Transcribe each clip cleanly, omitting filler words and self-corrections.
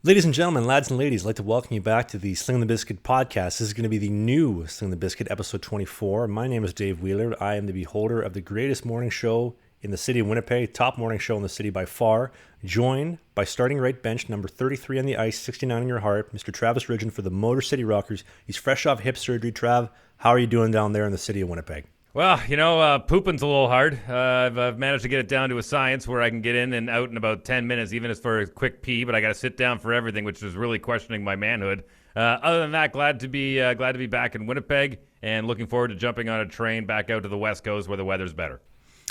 Ladies and gentlemen, lads and ladies, I'd like to welcome you back to the Slangin The Bizkit podcast. This is going to be the new Slangin The Bizkit, episode 24. My name is Dave Wheeler. I am the beholder of the greatest morning show in the city of Winnipeg, top morning show in the city by far, joined by starting right bench, number 33 on the ice, 69 in your heart, Mr. Travis Ridgen for the Motor City Rockers. He's fresh off hip surgery. Trav, how are you doing down there in the city of Winnipeg? Well, pooping's a little hard. I've managed to get it down to a science where I can get in and out in about 10 minutes, even if it's for a quick pee, but I got to sit down for everything, which is really questioning my manhood. Other than that, glad to be back in Winnipeg and looking forward to jumping on a train back out to the West Coast where the weather's better.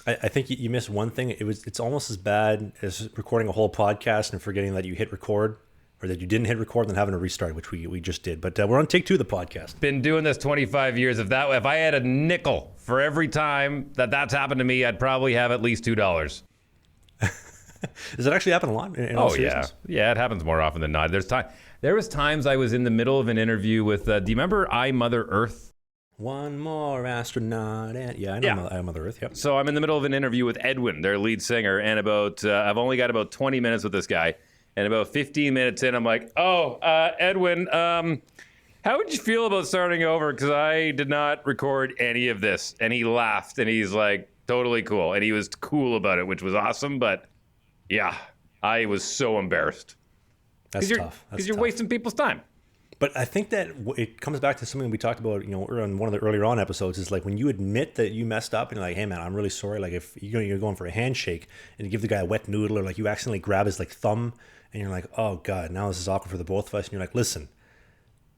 I think you missed one thing. It's almost as bad as recording a whole podcast and forgetting that you hit record, or that you didn't hit record, and then having to restart, which we just did. But we're on take 2 of the podcast. Been doing this 25 years. If I had a nickel for every time that's happened to me, I'd probably have at least $2. Does it actually happen a lot? In all seriousness? Yeah. It happens more often than not. There was times I was in the middle of an interview with. Do you remember I Mother Earth? One more astronaut. I know I Mother Earth. Yep. So I'm in the middle of an interview with Edwin, their lead singer, and I've only got about 20 minutes with this guy. And about 15 minutes in, I'm like, Edwin, how would you feel about starting over? Because I did not record any of this. And he laughed, and he's like, totally cool. And he was cool about it, which was awesome. But yeah, I was so embarrassed. That's tough. Because you're wasting people's time. But I think that it comes back to something we talked about, on one of the earlier on episodes, is like when you admit that you messed up and you're like, hey man, I'm really sorry. Like if you're going for a handshake and you give the guy a wet noodle, or like you accidentally grab his like thumb and you're like, oh God, now this is awkward for the both of us. And you're like, listen,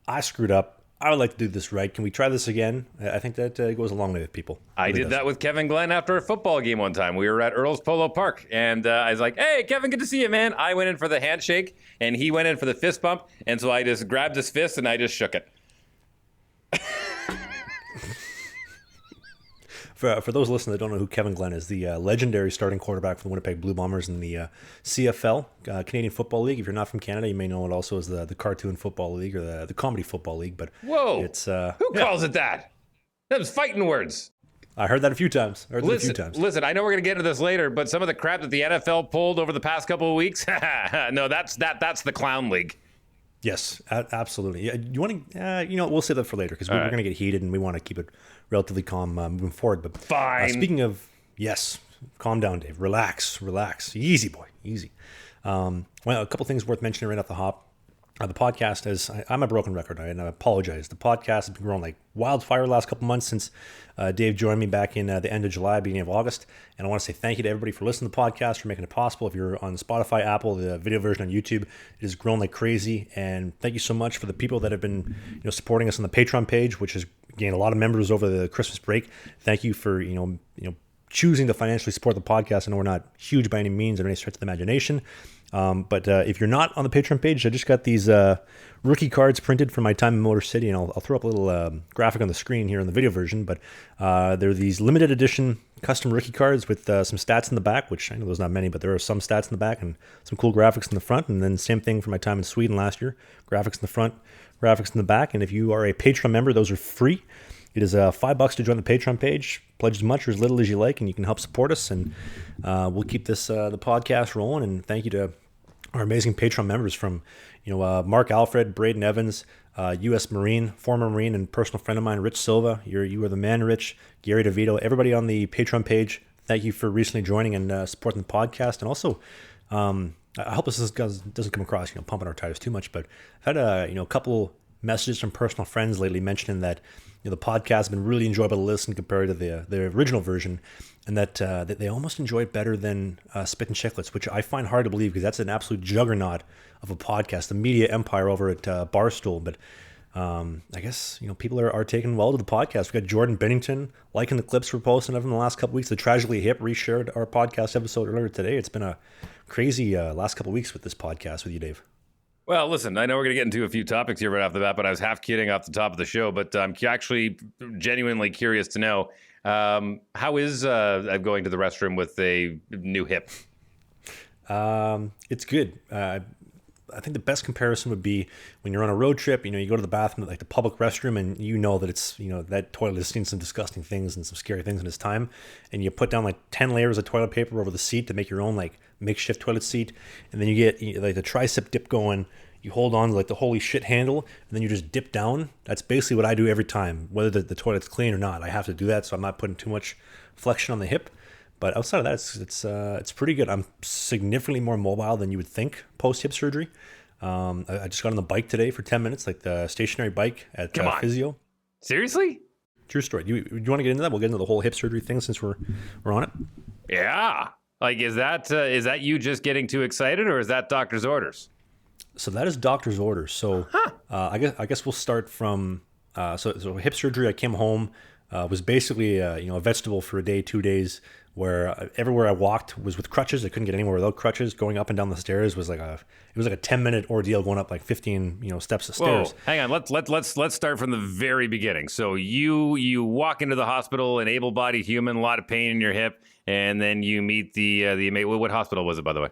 I screwed up. I would like to do this right. Can we try this again? I think that goes a long way with people. I did that with Kevin Glenn after a football game one time. We were at Earl's Polo Park, and I was like, hey, Kevin, good to see you, man. I went in for the handshake, and he went in for the fist bump, and so I just grabbed his fist, and I just shook it. For those listening that don't know who Kevin Glenn is, the legendary starting quarterback for the Winnipeg Blue Bombers in the CFL, Canadian Football League. If you're not from Canada, you may know it also as the Cartoon Football League or the Comedy Football League. But whoa, it's who calls it that? That was fighting words. I heard that a few times. Listen, I know we're going to get into this later, but some of the crap that the NFL pulled over the past couple of weeks, no, that's the Clown League. Yes, absolutely. Yeah, you want to, we'll save that for later because we're going to get heated and we want to keep it relatively calm moving forward. But fine. Speaking of, yes, calm down, Dave. Relax. Easy, boy. Easy. Well, a couple things worth mentioning right off the hop. The podcast is, I'm a broken record, and I apologize. The podcast has been growing like wildfire the last couple months since Dave joined me back in the end of July, beginning of August. And I want to say thank you to everybody for listening to the podcast, for making it possible. If you're on Spotify, Apple, the video version on YouTube, it has grown like crazy. And thank you so much for the people that have been supporting us on the Patreon page, which has gained a lot of members over the Christmas break. Thank you for choosing to financially support the podcast. I know we're not huge by any means or any stretch of the imagination. But if you're not on the Patreon page, I just got these rookie cards printed from my time in Motor City, and I'll throw up a little graphic on the screen here in the video version. But they're these limited edition custom rookie cards with some stats in the back, which I know there's not many, but there are some stats in the back and some cool graphics in the front. And then same thing for my time in Sweden last year, graphics in the front, graphics in the back. And if you are a Patreon member, those are free. It is $5 to join the Patreon page. Pledge as much or as little as you like, and you can help support us. And we'll keep this the podcast rolling. And thank you to our amazing Patreon members from, Mark Alfred, Braden Evans, U.S. Marine, former Marine, and personal friend of mine, Rich Silva. You are the man, Rich. Gary DeVito. Everybody on the Patreon page. Thank you for recently joining and supporting the podcast. And also, I hope this doesn't come across, pumping our tires too much. But I've had a couple messages from personal friends lately mentioning that the podcast has been really enjoyable to listen compared to the original version, and that they almost enjoy it better than Spit and Chicklets, which I find hard to believe because that's an absolute juggernaut of a podcast, the media empire over at Barstool. But I guess people are taking well to the podcast. We got Jordan Bennington liking the clips we're posting of him the last couple of weeks. The Tragically Hip reshared our podcast episode earlier today. It's been a crazy last couple of weeks with this podcast with you, Dave. Well, listen, I know we're going to get into a few topics here right off the bat, but I was half kidding off the top of the show. But I'm actually genuinely curious to know, how is going to the restroom with a new hip? It's good. I think the best comparison would be when you're on a road trip, you go to the bathroom, like the public restroom, and that it's, that toilet has seen some disgusting things and some scary things in its time. And you put down like 10 layers of toilet paper over the seat to make your own like makeshift toilet seat, and then you get like the tricep dip going. You hold on to like the holy shit handle, and then you just dip down. That's basically what I do every time, whether the toilet's clean or not. I have to do that, so I'm not putting too much flexion on the hip. But outside of that, it's pretty good. I'm significantly more mobile than you would think post hip surgery. I just got on the bike today for 10 minutes, like the stationary bike at physio. Seriously? True story. Do you want to get into that? We'll get into the whole hip surgery thing since we're on it. Yeah. Like, is that you just getting too excited, or is that doctor's orders? So that is doctor's orders. So I guess we'll start from so hip surgery. I came home, was basically a vegetable for a day, 2 days, where everywhere I walked was with crutches. I couldn't get anywhere without crutches. Going up and down the stairs was like a 10-minute ordeal going up like 15 steps of stairs. Whoa, hang on, let's start from the very beginning. So you walk into the hospital, an able-bodied human, a lot of pain in your hip, and then you meet the what hospital was it, by the way?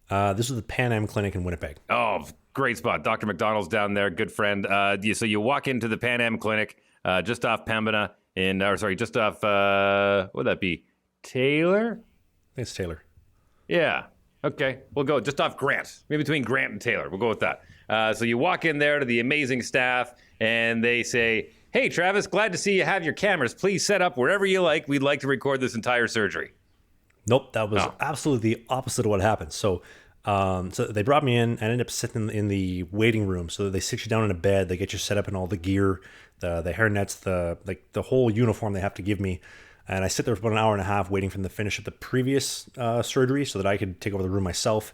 This was the Pan Am Clinic in Winnipeg. Oh, great spot. Dr. McDonald's down there, good friend. So you walk into the Pan Am Clinic just off Pembina just off what would that be? Taylor? I think it's Taylor. Yeah. Okay. We'll go just off Grant. Maybe between Grant and Taylor. We'll go with that. So you walk in there to the amazing staff, and they say, "Hey, Travis, glad to see you have your cameras. Please set up wherever you like. We'd like to record this entire surgery." Nope, that was absolutely the opposite of what happened. So they brought me in. I ended up sitting in the waiting room. So they sit you down in a bed. They get you set up in all the gear, the hairnets, the whole uniform they have to give me. And I sit there for about an hour and a half waiting for them to finish up the previous surgery so that I could take over the room myself.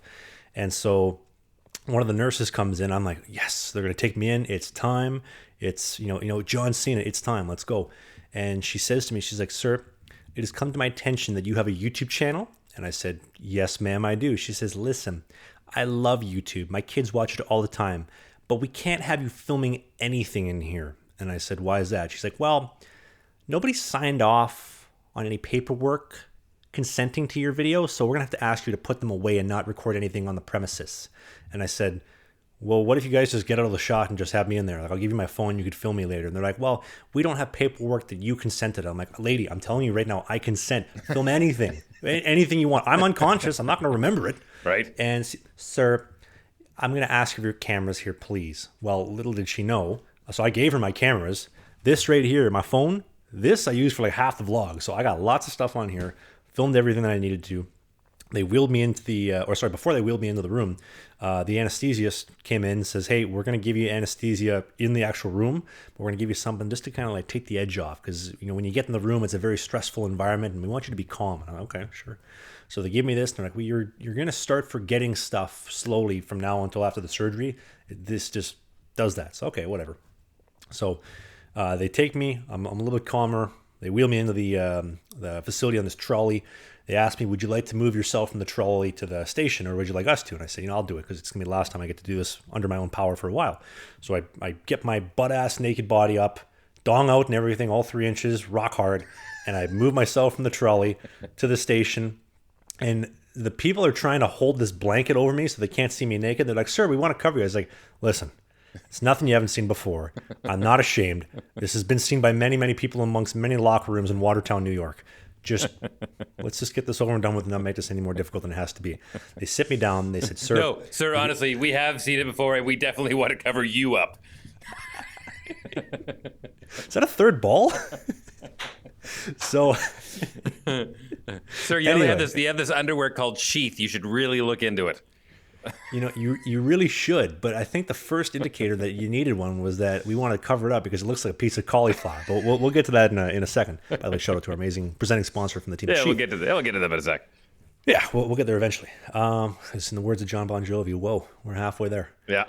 And so one of the nurses comes in. I'm like, yes, they're going to take me in. It's time. It's, John Cena. It's time. Let's go. And she says to me, she's like, "Sir, it has come to my attention that you have a YouTube channel." And I said, "Yes, ma'am, I do." She says, "Listen, I love YouTube. My kids watch it all the time, but we can't have you filming anything in here." And I said, "Why is that?" She's like, "Well, nobody signed off on any paperwork consenting to your video, so we're gonna have to ask you to put them away and not record anything on the premises." And I said, "Well, what if you guys just get out of the shot and just have me in there? Like, I'll give you my phone, you could film me later." And they're like, "Well, we don't have paperwork that you consented." I'm like, "Lady, I'm telling you right now, I consent. Film anything, anything you want. I'm unconscious. I'm not gonna remember it." Right. And "Sir, I'm gonna ask for your cameras here, please." Well, little did she know. So I gave her my cameras. This right here, my phone, this I used for like half the vlog. So I got lots of stuff on here, filmed everything that I needed to. They wheeled me into before they wheeled me into the room, the anesthesiast came in and says, "Hey, we're going to give you anesthesia in the actual room, but we're going to give you something just to kind of like take the edge off. Because, when you get in the room, it's a very stressful environment and we want you to be calm." And I'm like, "Okay, sure." So they give me this and they're like, "Well, you're going to start forgetting stuff slowly from now until after the surgery. This just does that." So, okay, whatever. So they take me. I'm a little bit calmer. They wheel me into the facility on this trolley. They asked me, "Would you like to move yourself from the trolley to the station, or would you like us to?" And I said, "I'll do it because it's going to be the last time I get to do this under my own power for a while." So I get my butt-ass naked body up, dong out and everything, all 3 inches, rock hard, and I move myself from the trolley to the station. And the people are trying to hold this blanket over me so they can't see me naked. They're like, "Sir, we want to cover you." I was like, "Listen, it's nothing you haven't seen before. I'm not ashamed. This has been seen by many, many people amongst many locker rooms in Watertown, New York. Let's just get this over and done with and not make this any more difficult than it has to be." They sit me down. They said, "Sir." "No, sir, honestly, we have seen it before and we definitely want to cover you up." Is that a third ball? So, "Sir, you have this underwear called Sheath. You should really look into it." You really should, but I think the first indicator that you needed one was that we want to cover it up because it looks like a piece of cauliflower. But we'll get to that in a second. By the way, shout out to our amazing presenting sponsor from the team. Yeah, we'll get to that. We'll get to that in a sec. Yeah, we'll get there eventually. It's in the words of John Bon Jovi. Whoa, we're halfway there. Yeah.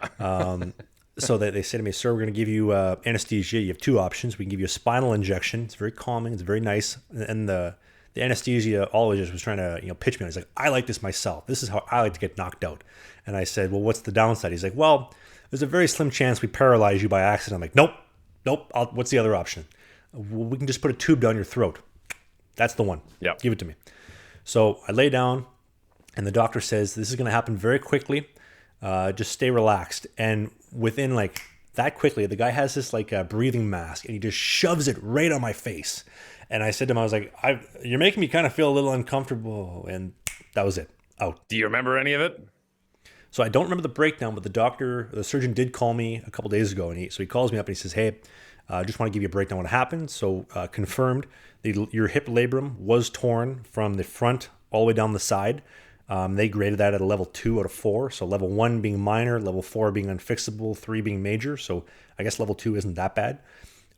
So they say to me, "Sir, we're going to give you anesthesia. You have two options. We can give you a spinal injection. It's very calming. It's very nice." And the anesthesiologist was trying to pitch me on. He's like, "I like this myself. This is how I like to get knocked out." And I said, "Well, what's the downside?" He's like, "Well, there's a very slim chance we paralyze you by accident." I'm like, Nope. What's the other option?" "Well, we can just put a tube down your throat." "That's the one. Yeah, give it to me." So I lay down, and the doctor says, "This is going to happen very quickly. Just stay relaxed." And within like that quickly, the guy has this like breathing mask, and he just shoves it right on my face. And I said to him, I was like, "You're making me kind of feel a little uncomfortable." And that was it. out. Do you remember any of it? So I don't remember the breakdown, but the surgeon did call me a couple days ago, and he calls me up and he says, "Hey, I just want to give you a breakdown on what happened." So confirmed, your hip labrum was torn from the front all the way down the side. They graded that at a level 2 out of 4. So level 1 being minor, level 4 being unfixable, 3 being major. So I guess level 2 isn't that bad.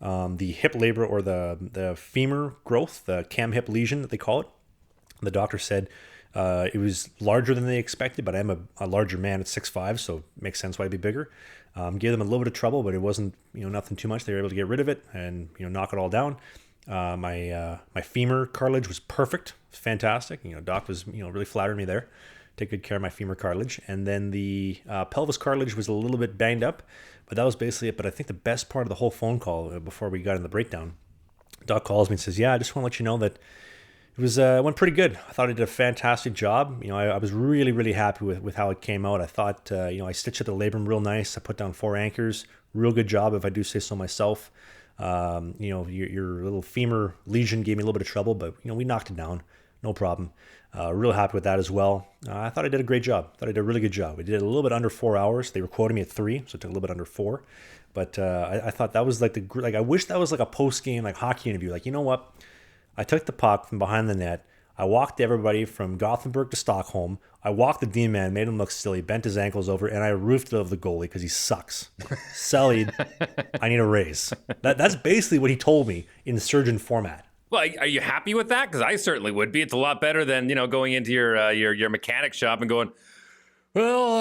The hip labor or the femur growth, the cam hip lesion that they call it, the doctor said it was larger than they expected, but I'm a larger man at 6'5", so it makes sense why it'd be bigger. Gave them a little bit of trouble, but it wasn't nothing too much. They were able to get rid of it and knock it all down. My femur cartilage was perfect, fantastic. Doc was really flattering me there. Take good care of my femur cartilage, and then the pelvis cartilage was a little bit banged up, but that was basically it. But I think the best part of the whole phone call before we got in the breakdown, Doc calls me and says, "Yeah, I just want to let you know that it went pretty good. I thought I did a fantastic job. I was really, really happy with how it came out. I thought, I stitched up the labrum real nice. I put down 4 anchors. Real good job, if I do say so myself. Your little femur lesion gave me a little bit of trouble, but, we knocked it down. No problem. Real happy with that as well. I thought I did a great job. I thought I did a really good job. We did it a little bit under 4 hours. They were quoting me at 3, so it took a little bit under 4. But I thought that was I wish that was like a post-game, hockey interview. You know what? I took the puck from behind the net. I walked everybody from Gothenburg to Stockholm. I walked the D-man, made him look silly, bent his ankles over, and I roofed of the goalie because he sucks. Sullied, I need a raise. That's basically what he told me in surgeon format. Well, are you happy with that? Because I certainly would be. It's a lot better than going into your mechanic shop and going, "Well,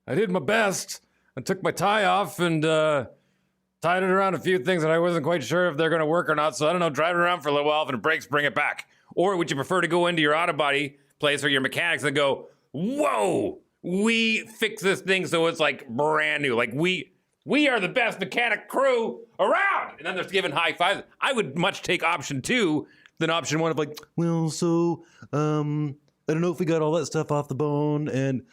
I did my best. I took my tie off and tied it around a few things that I wasn't quite sure if they're going to work or not. So I don't know, drive it around for a little while. If it breaks, bring it back." Or would you prefer to go into your auto body place or your mechanics and go, "Whoa, we fix this thing so it's brand new. We are the best mechanic crew around." And then they're giving high fives. I would much take option 2 than option 1 of "Well, so, I don't know if we got all that stuff off the bone, and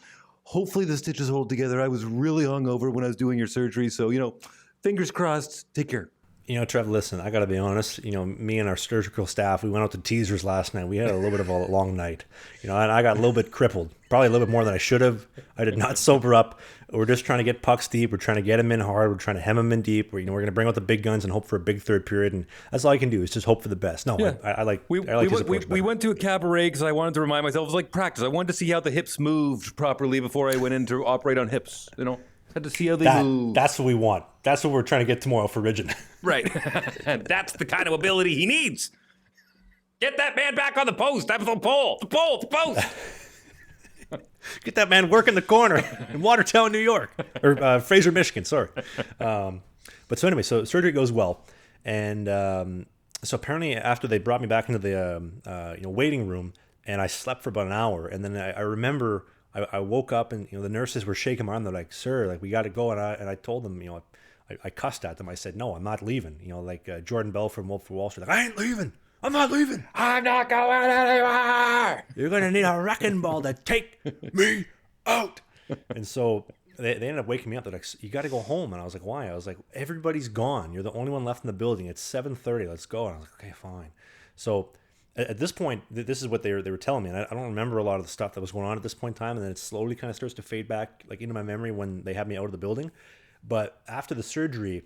hopefully the stitches hold together. I was really hungover when I was doing your surgery, so, fingers crossed. Take care." Trev, listen, I got to be honest. Me and our surgical staff, we went out to Teasers last night. We had a little bit of a long night, and I got a little bit crippled, probably a little bit more than I should have. I did not sober up. We're just trying to get pucks deep. We're trying to get them in hard. We're trying to hem them in deep. We're going to bring out the big guns and hope for a big third period. And that's all I can do is just hope for the best. No, yeah. I like his approach we went to a cabaret because I wanted to remind myself. It was like practice. I wanted to see how the hips moved properly before I went in to operate on hips. Had to see how they move. That's what we want. That's what we're trying to get tomorrow for Ridgen. Right. And that's the kind of ability he needs. Get that man back on the post. That's the pole. The post. Get that man working the corner in Watertown, New York. Or Fraser, Michigan, sorry. But so anyway, so surgery goes well. And so apparently after they brought me back into the waiting room, and I slept for about an hour. And then I remember I woke up and the nurses were shaking my arm. They're like, "Sir, we got to go." And I told them, I cussed at them. I said, "No, I'm not leaving." Jordan Bell from Wolf of Wall Street. "I ain't leaving. I'm not leaving. I'm not going anywhere. You're gonna need a wrecking ball to take me out." And so they ended up waking me up. They're like, "You got to go home." And I was like, "Why?" I was like, "Everybody's gone. You're the only one left in the building. It's 7:30. Let's go." And I was like, "Okay, fine." So at this point, this is what they were telling me, and I don't remember a lot of the stuff that was going on at this point in time, and then it slowly kind of starts to fade back into my memory when they had me out of the building. But after the surgery,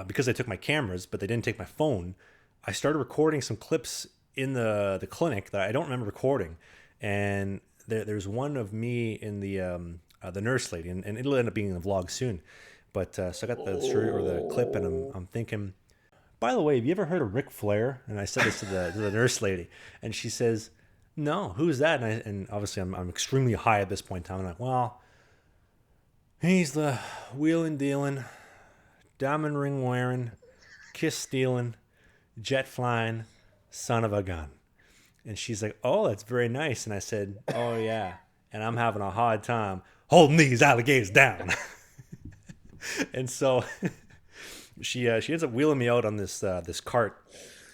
because they took my cameras, but they didn't take my phone, I started recording some clips in the clinic that I don't remember recording, and there's one of me in the nurse lady, and it'll end up being in the vlog soon. But so I got the story or the clip, and I'm thinking, "By the way, have you ever heard of Ric Flair?" And I said this to the nurse lady, and she says, "No, who's that?" And obviously I'm extremely high at this point in time. I'm like, "Well, he's the wheeling, dealing, diamond ring wearing, kiss stealing, jet flying son of a gun." And she's like, "Oh, that's very nice." And I said, "Oh yeah, and I'm having a hard time holding these alligators down." And so she ends up wheeling me out on this cart,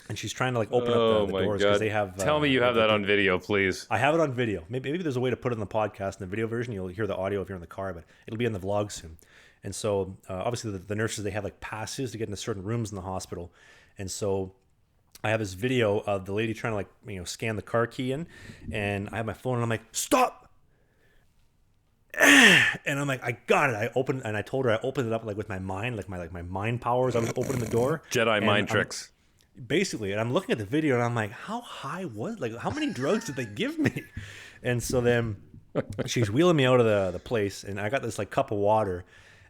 and she's trying to open up the doors because they have. Tell me you have that on video, please. I have it on video. Maybe there's a way to put it in the podcast in the video version. You'll hear the audio if you're in the car, but it'll be in the vlog soon. And so obviously the nurses, they have passes to get into certain rooms in the hospital, and so I have this video of the lady trying to scan the car key in, and I have my phone and I'm like, stop. And I'm like, I got it. I opened, and I told her I opened it up with my mind, my mind powers. I was opening the door. Jedi mind tricks. Basically, and I'm looking at the video and I'm like, how high was, how many drugs did they give me? And so then she's wheeling me out of the place, and I got this cup of water,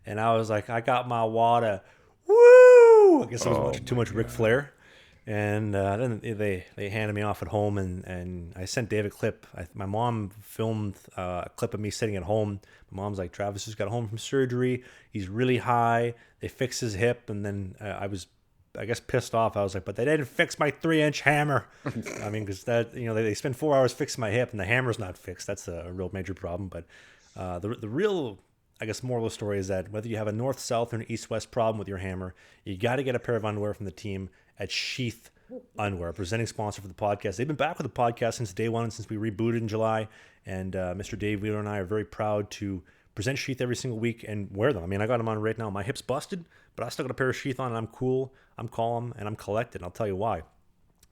and I was like, I got my water. Woo! I guess it was too much Ric Flair. And then they handed me off at home, and I sent Dave a clip. My mom filmed a clip of me sitting at home. My mom's like, Travis just got home from surgery. He's really high. They fixed his hip, and then I was, I guess, pissed off. I was like, but they didn't fix my 3-inch hammer. I mean, because they spend 4 hours fixing my hip, and the hammer's not fixed. That's a real major problem. But the real, I guess, moral of the story is that whether you have a north-south or an east-west problem with your hammer, you got to get a pair of underwear from the team at Sheath Underwear, a presenting sponsor for the podcast. They've been back with the podcast since day one, since we rebooted in July. And Mr. Dave Wheeler and I are very proud to present Sheath every single week and wear them. I mean, I got them on right now. My hip's busted, but I still got a pair of Sheath on, and I'm cool, I'm calm, and I'm collected. And I'll tell you why.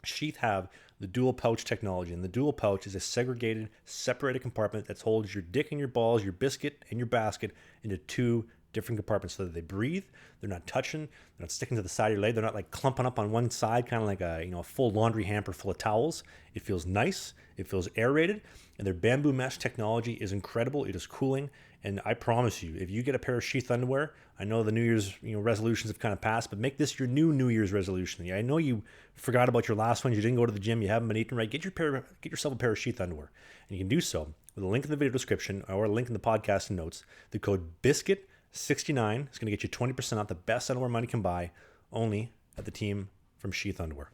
Sheath have the dual pouch technology, and the dual pouch is a segregated, separated compartment that holds your dick and your balls, your biscuit and your basket into 2 different compartments so that they breathe. They're not touching. They're not sticking to the side of your leg. They're not clumping up on one side, kind of like a full laundry hamper full of towels. It feels nice. It feels aerated. And their bamboo mesh technology is incredible. It is cooling. And I promise you, if you get a pair of Sheath underwear, I know the New Year's resolutions have kind of passed, but make this your new Year's resolution. I know you forgot about your last one. You didn't go to the gym. You haven't been eating right. Get yourself a pair of Sheath underwear. And you can do so with a link in the video description or a link in the podcast notes. The code BISKIT69 is going to get you 20% off, the best underwear money can buy, only at the team from Sheath Underwear.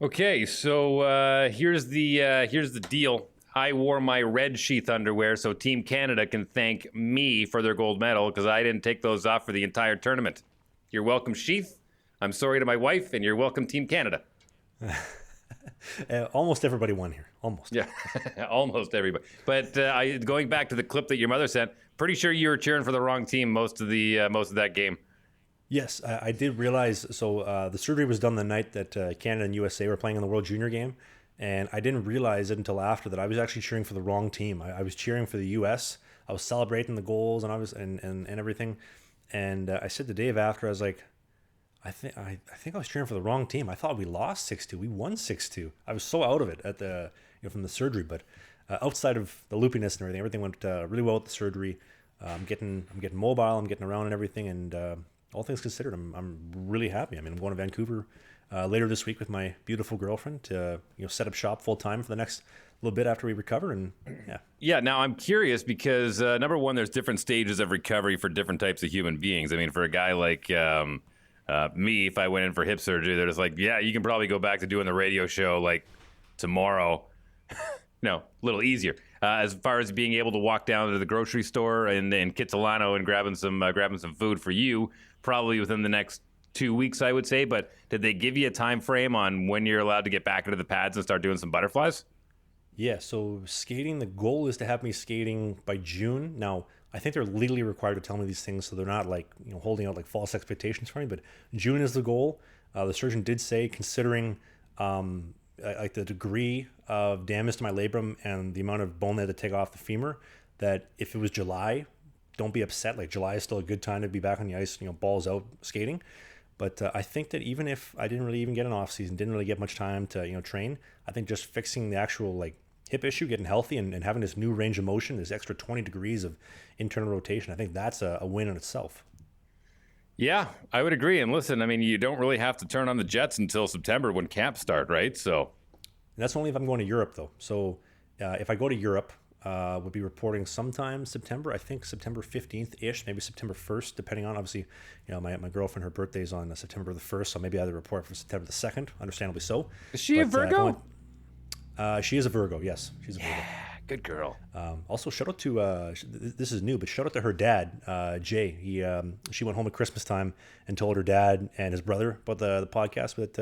Okay, so here's the deal. I wore my red Sheath underwear so Team Canada can thank me for their gold medal because I didn't take those off for the entire tournament. You're welcome, Sheath. I'm sorry to my wife, and you're welcome, Team Canada. Almost everybody won here. Almost. Yeah, almost everybody. But going back to the clip that your mother sent, pretty sure you were cheering for the wrong team most of that game. Yes, I did realize. So the surgery was done the night that Canada and USA were playing in the World Junior game, and I didn't realize it until after that I was actually cheering for the wrong team. I was cheering for the US. I was celebrating the goals and and everything. And I said to Dave after, I was like, I think I was cheering for the wrong team. I thought we lost 6-2. We won 6-2. I was so out of it at the from the surgery, but outside of the loopiness and everything went really well with the surgery. I'm getting mobile. I'm getting around and everything, and all things considered, I'm really happy. I mean, I'm going to Vancouver later this week with my beautiful girlfriend to set up shop full time for the next little bit after we recover, and yeah. Yeah. Now I'm curious because number one, there's different stages of recovery for different types of human beings. I mean, for a guy like me, if I went in for hip surgery, they're just like, yeah, you can probably go back to doing the radio show like tomorrow. No, a little easier. As far as being able to walk down to the grocery store in Kitsilano and grabbing some food for you, probably within the next 2 weeks, I would say. But did they give you a time frame on when you're allowed to get back into the pads and start doing some butterflies? Yeah, so skating, the goal is to have me skating by June. Now, I think they're legally required to tell me these things, so they're not holding out false expectations for me, but June is the goal. The surgeon did say, considering the degree of damage to my labrum and the amount of bone they had to take off the femur, that if it was July, don't be upset. July is still a good time to be back on the ice, balls out skating. But I think that even if I didn't really even get an off season, didn't really get much time to train, I think just fixing the actual hip issue, getting healthy, and having this new range of motion, this extra 20 degrees of internal rotation, I think that's a win in itself. Yeah, I would agree. And listen, I mean, you don't really have to turn on the jets until September when camps start, right? So that's only if I'm going to Europe, though. So if I go to Europe, we'll be reporting sometime September. I think September 15th-ish, maybe September 1st, depending on, obviously, my girlfriend, her birthday's on September the 1st, so maybe either report for September the 2nd, understandably so. Is she a Virgo? She is a Virgo, yes. She's a Virgo. Yeah, good girl. Also, shout out to, this is new, but shout out to her dad, Jay. She went home at Christmas time and told her dad and his brother about the podcast that,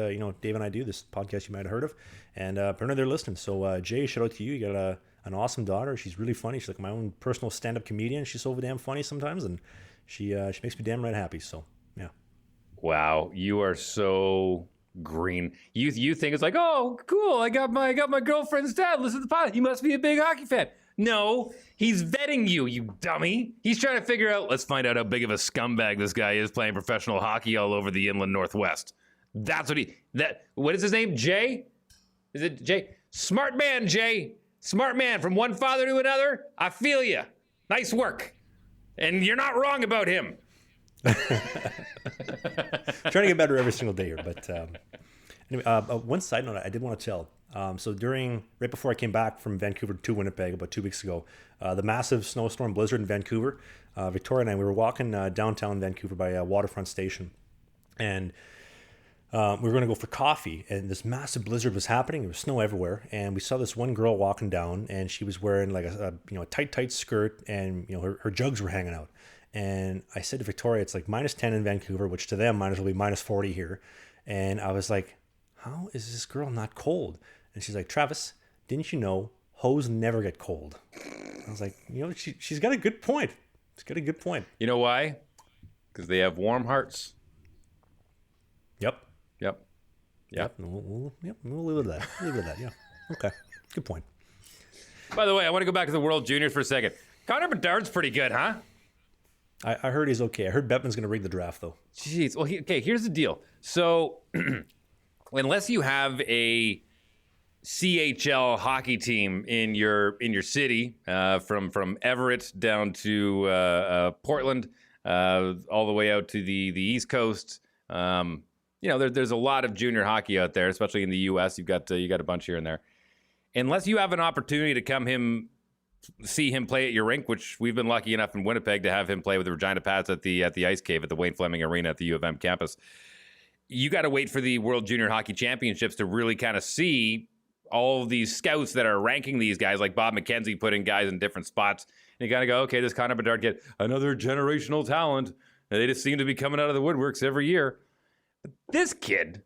Dave and I do, this podcast you might have heard of. And apparently they're listening. So, Jay, shout out to you. You got an awesome daughter. She's really funny. She's like my own personal stand-up comedian. She's so damn funny sometimes, and she makes me damn right happy. So, yeah. Wow, you are so Green. You think it's like, oh, cool. I got my girlfriend's dad. Listen to the pod. He must be a big hockey fan. No, he's vetting you, you dummy. He's trying to figure out. Let's find out how big of a scumbag this guy is playing professional hockey all over the inland Northwest. That's what is his name? Jay? Is it Jay? Smart man, Jay. Smart man. From one father to another. I feel you. Nice work. And you're not wrong about him. Trying to get better every single day here, but anyway, one side note I did want to tell. So right before I came back from Vancouver to Winnipeg about 2 weeks ago, the massive snowstorm blizzard in Vancouver, Victoria and I, we were walking downtown Vancouver by a waterfront station, and we were going to go for coffee, and this massive blizzard was happening. There was snow everywhere, and we saw this one girl walking down, and she was wearing like a tight skirt, and her jugs were hanging out. And I said to Victoria, it's like -10 in Vancouver, which to them might as well be -40 here. And I was like, how is this girl not cold? And she's like, Travis, didn't you know hose never get cold? I was like, she's got a good point. She's got a good point. You know why? Because they have warm hearts. Yep. We'll leave it at that. Yeah. Okay. Good point. By the way, I want to go back to the World Juniors for a second. Connor Bedard's pretty good, huh? I heard he's okay. I heard Bettman's going to rig the draft, though. Jeez. Well, okay, here's the deal. So, unless you have a CHL hockey team in your city, from Everett down to Portland, all the way out to the East Coast, there's a lot of junior hockey out there, especially in the U.S. You got a bunch here and there. Unless you have an opportunity to see him play at your rink, which we've been lucky enough in Winnipeg to have him play with the Regina Pats at the Ice Cave at the Wayne Fleming Arena at the U of M campus. You got to wait for the World Junior Hockey Championships to really kind of see all of these scouts that are ranking these guys, like Bob McKenzie putting guys in different spots. And you got to go, okay, this Connor Bedard kid, another generational talent. And they just seem to be coming out of the woodworks every year. But this kid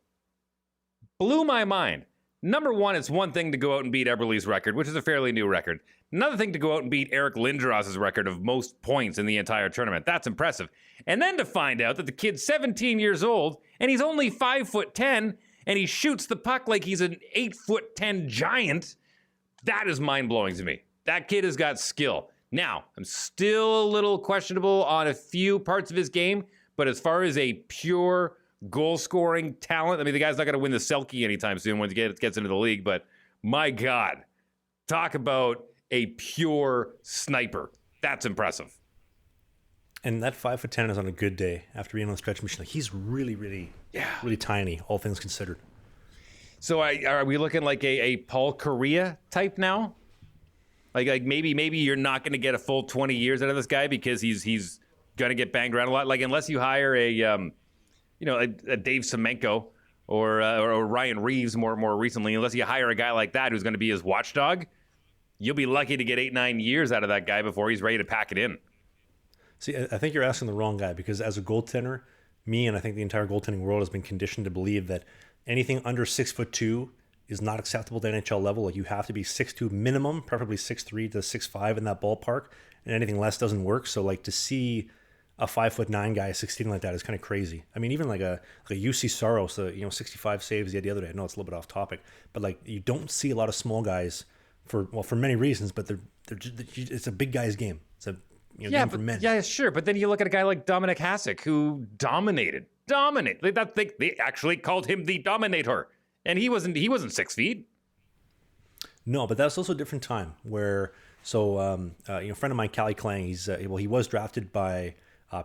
blew my mind. Number one, it's one thing to go out and beat Eberle's record, which is a fairly new record. Another thing to go out and beat Eric Lindros's record of most points in the entire tournament. That's impressive. And then to find out that the kid's 17 years old and he's only 5'10", and he shoots the puck like he's an 8'10" giant. That is mind-blowing to me. That kid has got skill. Now, I'm still a little questionable on a few parts of his game, but as far as a pure goal-scoring talent, I mean, the guy's not going to win the Selke anytime soon when he gets into the league, but my God, talk about a pure sniper. That's impressive. And that 5'10" is on a good day after being on the stretch machine. Like, he's really, really tiny, all things considered. So are we looking like a Paul Correa type now? Like maybe you're not going to get a full 20 years out of this guy because he's going to get banged around a lot. Like, unless you hire a Dave Semenko or Ryan Reeves more recently, unless you hire a guy like that who's going to be his watchdog, you'll be lucky to get 8-9 years out of that guy before he's ready to pack it in. See, I think you're asking the wrong guy, because as a goaltender, me and I think the entire goaltending world has been conditioned to believe that anything under 6'2" is not acceptable at NHL level. Like, you have to be 6'2" minimum, preferably 6'3" to 6'5" in that ballpark, and anything less doesn't work. So, like, to see a 5'9" guy 16 like that is kind of crazy. I mean, even like a UC Saros, 65 saves the other day. I know it's a little bit off topic, but like, you don't see a lot of small guys for many reasons. But it's a big guy's game. It's a game for men. Yeah, sure. But then you look at a guy like Dominic Hasek, who dominated. They actually called him the Dominator, and he wasn't 6 feet. No, but that's also a different time where. So, a friend of mine, Callie Klang, he was drafted by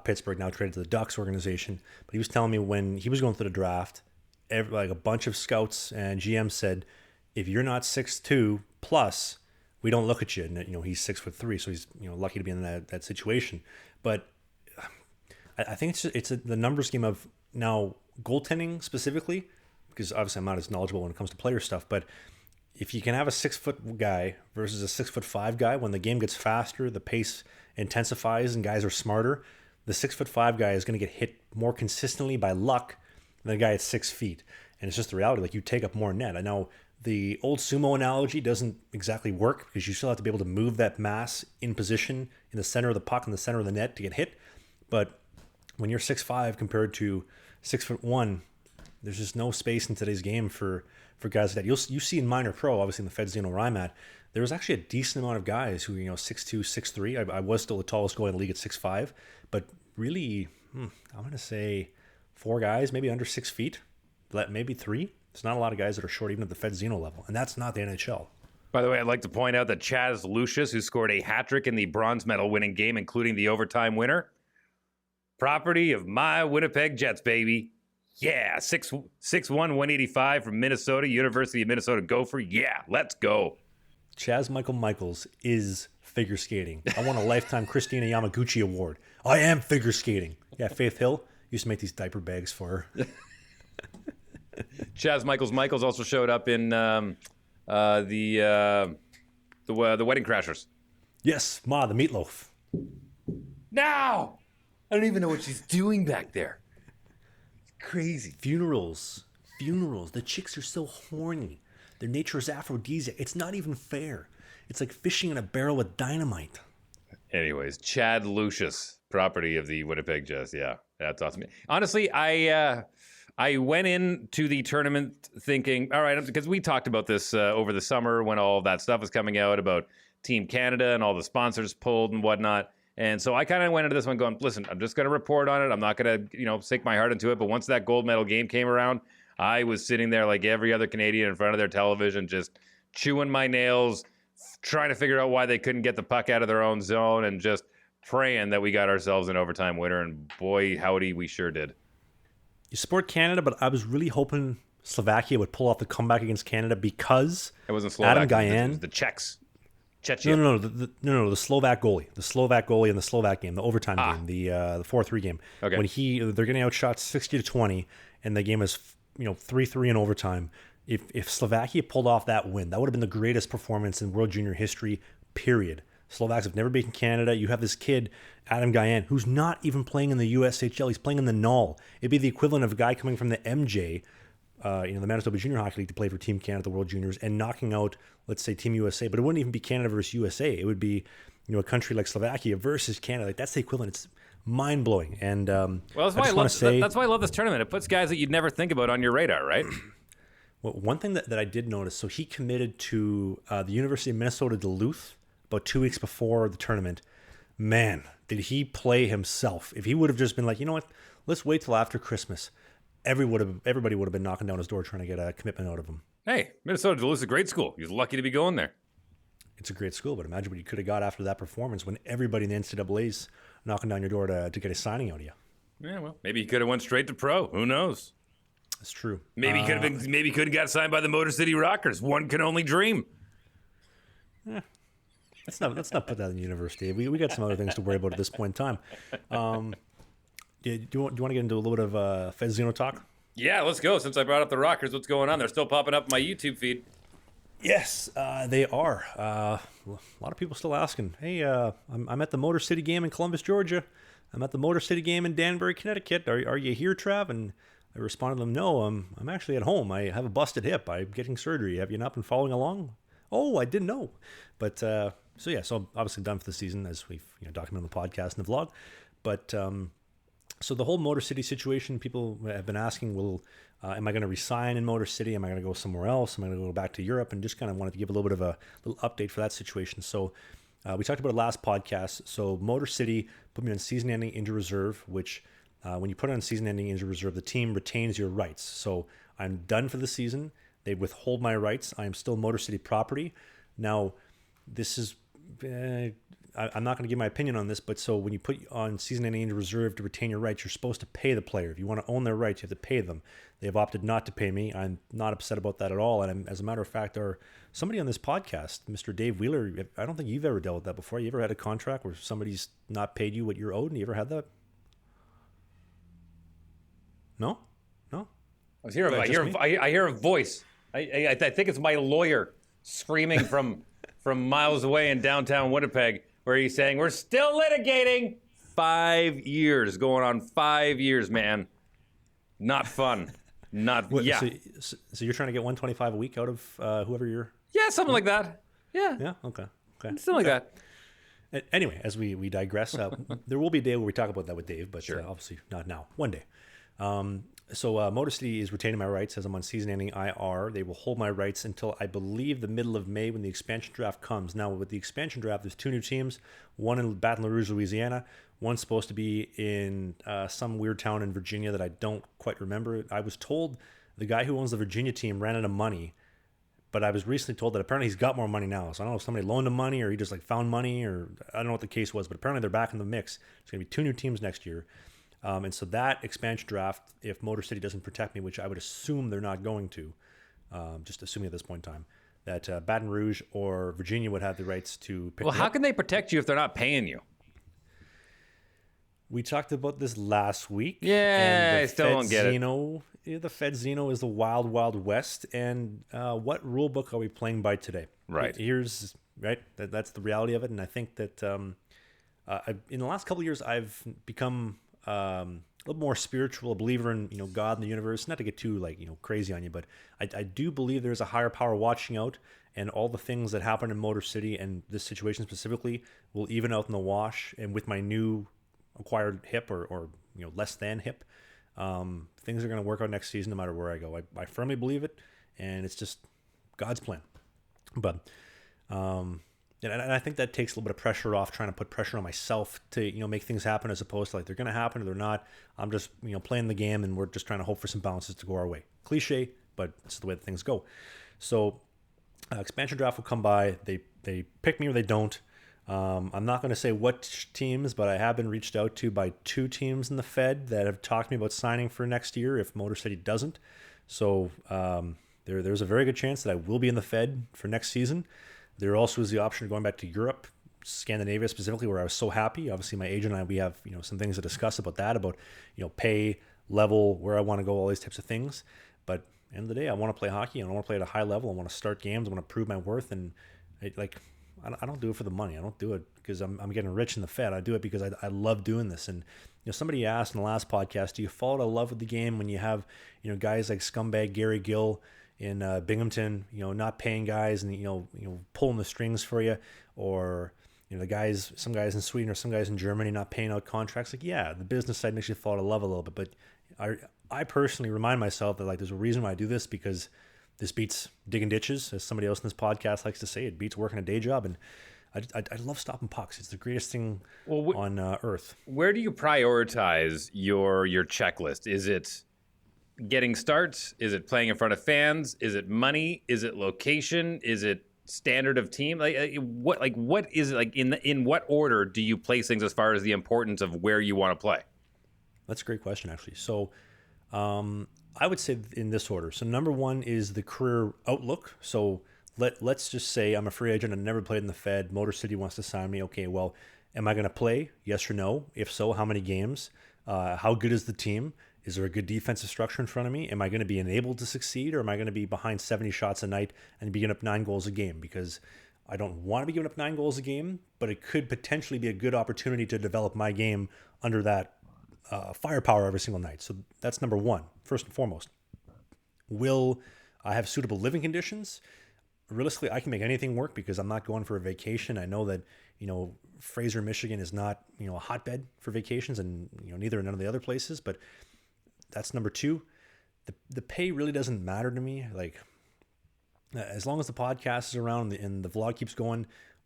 Pittsburgh, now traded to the Ducks organization. But he was telling me when he was going through the draft, a bunch of scouts and GMs said, if you're not 6'2" plus, we don't look at you. And he's 6'3", so he's lucky to be in that situation. But I think it's the numbers game of now goaltending specifically, because obviously I'm not as knowledgeable when it comes to player stuff, but if you can have a 6-foot guy versus a 6'5" guy, when the game gets faster, the pace intensifies and guys are smarter, the 6'5" guy is going to get hit more consistently by luck than the guy at 6 feet. And it's just the reality. Like, you take up more net. I know the old sumo analogy doesn't exactly work, because you still have to be able to move that mass in position in the center of the puck, in the center of the net to get hit. But when you're 6'5" compared to 6'1", There's just no space in today's game for guys like that. You see in minor pro, obviously in the Fed Zeno where I'm at, there was actually a decent amount of guys who, 6'2", 6'3". I was still the tallest goalie in the league at 6'5", but really, I'm going to say 4 guys, maybe under 6 feet, maybe 3. There's not a lot of guys that are short even at the Fed Zeno level, and that's not the NHL. By the way, I'd like to point out that Chaz Lucius, who scored a hat trick in the bronze medal winning game, including the overtime winner, property of my Winnipeg Jets, baby. Yeah, 6'1", 185 from Minnesota, University of Minnesota Gopher. Yeah, let's go. Chaz Michaels is figure skating. I won a lifetime Christina Yamaguchi award. I am figure skating. Yeah, Faith Hill used to make these diaper bags for her. Chaz Michaels also showed up in the Wedding Crashers. Yes, Ma, the meatloaf. Now! I don't even know what she's doing back there. Crazy. Funerals. The chicks are so horny. Their nature is aphrodisiac. It's not even fair. It's like fishing in a barrel with dynamite. Anyways, Chad Lucius, property of the Winnipeg Jets. Yeah, that's awesome. Honestly, I went into the tournament thinking, all right, because we talked about this over the summer when all of that stuff was coming out about Team Canada and all the sponsors pulled and whatnot. And so I kind of went into this one going, listen, I'm just going to report on it. I'm not going to, sink my heart into it. But once that gold medal game came around, I was sitting there like every other Canadian in front of their television, just chewing my nails, trying to figure out why they couldn't get the puck out of their own zone and just praying that we got ourselves an overtime winner. And boy, howdy, we sure did. You support Canada, but I was really hoping Slovakia would pull off the comeback against Canada because it wasn't Slovakia. Adam Gajan, it was the Czechs. Czechia. No, the Slovak goalie in the Slovak game, the overtime game, the 4-3 game. Okay. When they're getting outshot 60-20, and the game is 3-3 in overtime. If Slovakia pulled off that win, that would have been the greatest performance in World Junior history. Period. Slovaks have never beaten Canada. You have this kid, Adam Gajan, who's not even playing in the USHL. He's playing in the NUL. It'd be the equivalent of a guy coming from the MJ, the Manitoba Junior Hockey League, to play for Team Canada, the World Juniors, and knocking out, let's say, Team USA. But it wouldn't even be Canada versus USA. It would be, a country like Slovakia versus Canada. Like, that's the equivalent. It's mind blowing. And that's why I love this tournament. It puts guys that you'd never think about on your radar, right? Well, one thing that I did notice. So he committed to the University of Minnesota Duluth about 2 weeks before the tournament. Man, did he play himself. If he would have just been like, you know what, let's wait till after Christmas, everybody would have been knocking down his door trying to get a commitment out of him. Hey, Minnesota Duluth is a great school. He's lucky to be going there. It's a great school, but imagine what you could have got after that performance when everybody in the NCAA's knocking down your door to get a signing out of you. Yeah, well, maybe he could have went straight to pro. Who knows? That's true. Maybe he could have got signed by the Motor City Rockers. One can only dream. Yeah. Let's not put that in the university. We got some other things to worry about at this point in time. Do you want to get into a little bit of Fed Zeno talk? Yeah, let's go. Since I brought up the Rockers, what's going on? They're still popping up in my YouTube feed. Yes, they are. A lot of people still asking, hey, I'm at the Motor City game in Columbus, Georgia. I'm at the Motor City game in Danbury, Connecticut. Are you here, Trav? And I responded to them, no, I'm actually at home. I have a busted hip. I'm getting surgery. Have you not been following along? Oh, I didn't know. But so I'm obviously done for the season, as we've documented on the podcast and the vlog. But so the whole Motor City situation, people have been asking, am I going to resign in Motor City? Am I going to go somewhere else? Am I going to go back to Europe? And just kind of wanted to give a little bit of a little update for that situation. So we talked about it last podcast. So Motor City put me on season-ending injury reserve, which when you put on season-ending injury reserve, the team retains your rights. So I'm done for the season. They withhold my rights. I am still Motor City property. Now, this is... I'm not going to give my opinion on this, but so when you put on season-ending injury reserve to retain your rights, you're supposed to pay the player. If you want to own their rights, you have to pay them. They have opted not to pay me. I'm not upset about that at all. And as a matter of fact, somebody on this podcast, Mr. Dave Wheeler, I don't think you've ever dealt with that before. You ever had a contract where somebody's not paid you what you're owed? You ever had that? No? I hear a voice. I think it's my lawyer screaming from miles away in downtown Winnipeg, where he's saying, we're still litigating. 5 years, going on 5 years, man. Not fun. Yeah. So you're trying to get $125 a week out of whoever you're... Yeah, something like that. Yeah. Yeah, okay. Something like that. Anyway, as we digress, there will be a day where we talk about that with Dave, but sure. Obviously not now. One day. So Motor City is retaining my rights as I'm on season-ending IR. They will hold my rights until I believe the middle of May when the expansion draft comes. Now, with the expansion draft, there's 2 new teams. One in Baton Rouge, Louisiana. One's supposed to be in some weird town in Virginia that I don't quite remember. I was told the guy who owns the Virginia team ran out of money, but I was recently told that apparently he's got more money now. So I don't know if somebody loaned him money or he just like found money, or I don't know what the case was, but apparently they're back in the mix. There's going to be 2 new teams next year. And so that expansion draft, if Motor City doesn't protect me, which I would assume they're not going to, just assuming at this point in time, that Baton Rouge or Virginia would have the rights to pick Well, me how up. can they protect you if they're not paying you? We talked about this last week. Yeah, and I still don't get it. The Fedzino is the wild, wild west. And what rule book are we playing by today? Right. That's the reality of it. And I think that in the last couple of years, I've become a little more spiritual, a believer in God and the universe. Not to get too crazy on you, but I do believe there's a higher power watching out, and all the things that happen in Motor City and this situation specifically will even out in the wash. And with my new acquired hip or less than hip, things are going to work out next season no matter where I go. I firmly believe it, and it's just God's plan. But and I think that takes a little bit of pressure off, trying to put pressure on myself to make things happen, as opposed to like they're going to happen or they're not. I'm just playing the game, and we're just trying to hope for some bounces to go our way. Cliche, but it's the way that things go. So expansion draft will come by. They pick me or they don't. I'm not going to say what teams, but I have been reached out to by 2 teams in the Fed that have talked to me about signing for next year if Motor City doesn't. So there's a very good chance that I will be in the Fed for next season. There also is the option of going back to Europe, Scandinavia specifically, where I was so happy. Obviously, my agent and I, we have some things to discuss about that, about pay, level, where I want to go, all these types of things. But at the end of the day, I want to play hockey, and I want to play at a high level. I want to start games. I want to prove my worth, and I don't do it for the money. I don't do it because I'm getting rich in the Fed. I do it because I love doing this. And somebody asked in the last podcast, do you fall out of love with the game when you have guys like scumbag Gary Gill in Binghamton, not paying guys and pulling the strings for you, or some guys in Sweden or some guys in Germany not paying out contracts? Like, yeah, the business side makes you fall out of love a little bit, but I personally remind myself that there's a reason why I do this, because this beats digging ditches, as somebody else in this podcast likes to say. It beats working a day job, and I love stopping pucks. It's the greatest thing on earth. Where do you prioritize your checklist? Is it getting starts? Is it playing in front of fans? Is it money? Is it location? Is it standard of team? What is it in what order do you place things as far as the importance of where you want to play? That's a great question, actually. So I would say in this order. So number 1 is the career outlook. So let's just say I'm a free agent. I've never played in the Fed. Motor City wants to sign me. Okay, well, am I going to play? Yes or no? If so, how many games? How good is the team? Is there a good defensive structure in front of me? Am I going to be enabled to succeed, or am I going to be behind 70 shots a night and be giving up 9 goals a game? Because I don't want to be giving up 9 goals a game, but it could potentially be a good opportunity to develop my game under that firepower every single night. So that's number 1, first and foremost. Will I have suitable living conditions? Realistically, I can make anything work because I'm not going for a vacation. I know that, Fraser, Michigan is not, a hotbed for vacations, and, neither are none of the other places, but that's number 2. The pay really doesn't matter to me. As long as the podcast is around and the vlog keeps going,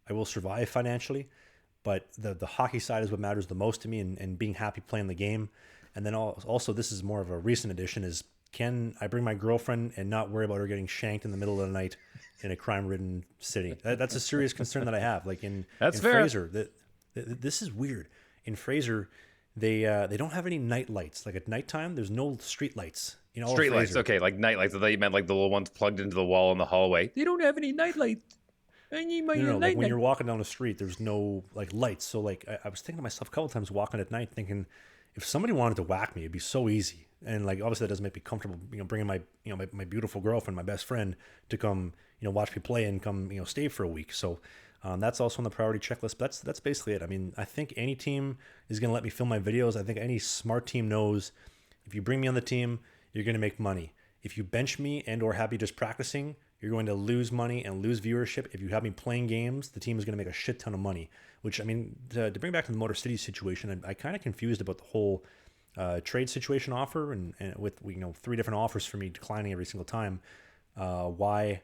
I will survive financially. But the hockey side is what matters the most to me, and being happy playing the game. And then also, this is more of a recent addition, is can I bring my girlfriend and not worry about her getting shanked in the middle of the night in a crime-ridden city? That's a serious concern that I have. In Fraser, this is weird. In Fraser, they don't have any night lights. At nighttime, there's no street lights. Street lights, okay, like night lights. I thought you meant the little ones plugged into the wall in the hallway. They don't have any night lights. I need my night. When you're walking down the street, there's no lights. So I was thinking to myself a couple times walking at night, thinking if somebody wanted to whack me, it'd be so easy. And obviously that doesn't make me comfortable. Bringing my my beautiful girlfriend, my best friend, to come watch me play and come stay for a week. So that's also on the priority checklist. But that's basically it. I mean, I think any team is going to let me film my videos. I think any smart team knows if you bring me on the team, you're going to make money. If you bench me and or have me just practicing, you're going to lose money and lose viewership. If you have me playing games, the team is going to make a shit ton of money. Which, I mean, to bring back to the Motor City situation, I kind of confused about the whole trade situation offer, and with 3 different offers for me declining every single time, why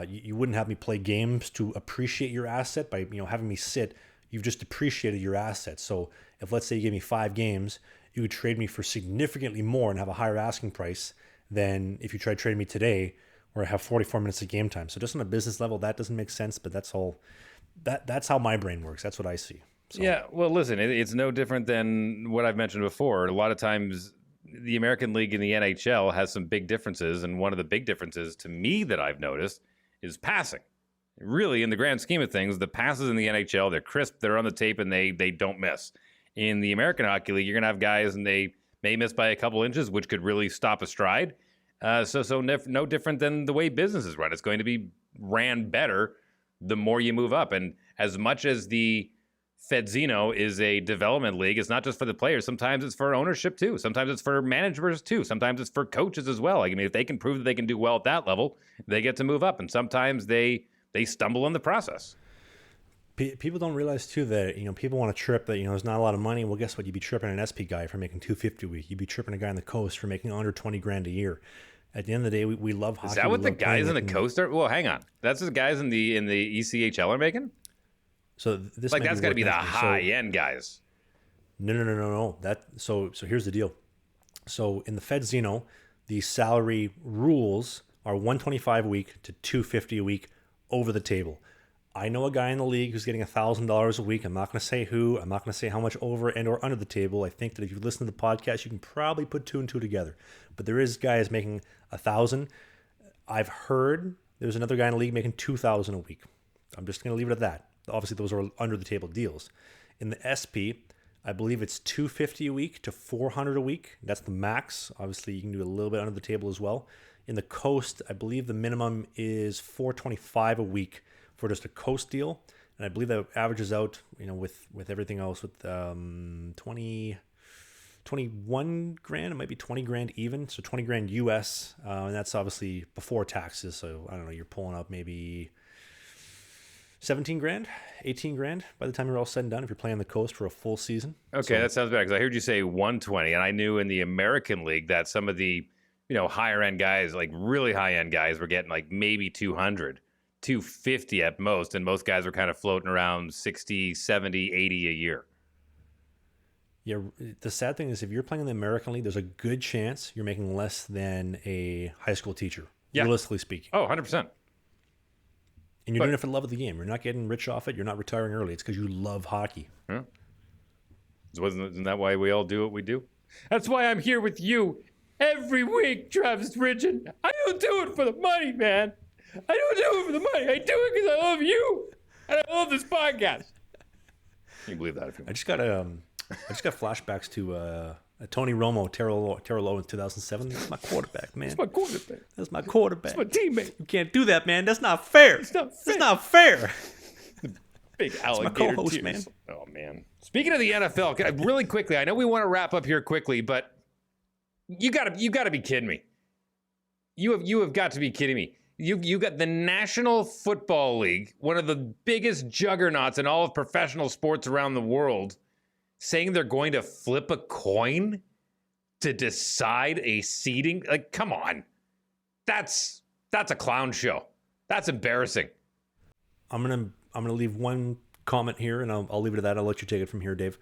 you wouldn't have me play games to appreciate your asset by having me sit. You've just depreciated your asset. So if, let's say, you gave me 5 games, you would trade me for significantly more and have a higher asking price than if you tried trading me today, where I have 44 minutes of game time. So just on a business level, that doesn't make sense, but that's all. That's how my brain works. That's what I see. So. Yeah, well, listen, it's no different than what I've mentioned before. A lot of times, the American League and the NHL has some big differences, and one of the big differences to me that I've noticed is passing. Really, in the grand scheme of things, the passes in the NHL, they're crisp, they're on the tape, and they don't miss. In the American Hockey League, you're going to have guys, and they may miss by a couple inches, which could really stop a stride. So no different than the way business is run. It's going to be ran better the more you move up. And as much as the Fedzino is a development league, it's not just for the players. Sometimes it's for ownership too. Sometimes it's for managers too. Sometimes it's for coaches as well. I mean, if they can prove that they can do well at that level, they get to move up. And sometimes they stumble in the process. People don't realize too that people want to trip that there's not a lot of money. Well, guess what? You'd be tripping an SP guy for making $250 a week. You'd be tripping a guy on the coast for making under $20,000 a year. At the end of the day, we love hockey. Is that what the guys on the coast are? Well, hang on. That's the guys in the ECHL are making. So this that's got to be the high end guys. No. So here's the deal. So in the Fedzino, the salary rules are $125 a week to $250 a week over the table. I know a guy in the league who's getting $1,000 a week. I'm not going to say who. I'm not going to say how much over and or under the table. I think that if you listen to the podcast, you can probably put 2 and 2 together. But there is guys making $1,000. I've heard there's another guy in the league making $2,000 a week. I'm just going to leave it at that. Obviously, those are under the table deals. In the SP, I believe it's $250 a week to $400 a week. That's the max. Obviously, you can do a little bit under the table as well. In the coast, I believe the minimum is $425 a week for just a coast deal, and I believe that averages out, with everything else, with 21 grand, it might be 20 grand even, so 20 grand US, and that's obviously before taxes. So I don't know, you're pulling up maybe 17 grand, 18 grand by the time you're all said and done if you're playing the coast for a full season. Okay, that sounds bad, because I heard you say 120, and I knew in the American League that some of the higher end guys, like really high end guys, were getting like maybe 200. 250 at most, and most guys are kind of floating around 60, 70, 80 a year. Yeah, the sad thing is if you're playing in the American League, there's a good chance you're making less than a high school teacher, realistically speaking. Oh, 100%. And you're doing it for the love of the game. You're not getting rich off it. You're not retiring early. It's because you love hockey. Yeah. Isn't that why we all do what we do? That's why I'm here with you every week, Travis Ridgen. I don't do it for the money, man. I don't do it for the money. I do it because I love you and I love this podcast. Can you believe that? If you want. I just got flashbacks to Tony Romo, Terrell Lowe in 2007. That's my quarterback, man. That's my quarterback. That's my quarterback. That's my teammate. You can't do that, man. That's not fair. It's not fair. That's not fair. Big alligator my co-host, tears. man. Oh man. Speaking of the NFL, really quickly, I know we want to wrap up here quickly, but you gotta be kidding me. You have got to be kidding me. You got the National Football League, one of the biggest juggernauts in all of professional sports around the world, saying they're going to flip a coin to decide a seeding. Like, come on. That's a clown show. That's embarrassing. I'm gonna leave one comment here, and I'll leave it at that. I'll let you take it from here, Dave.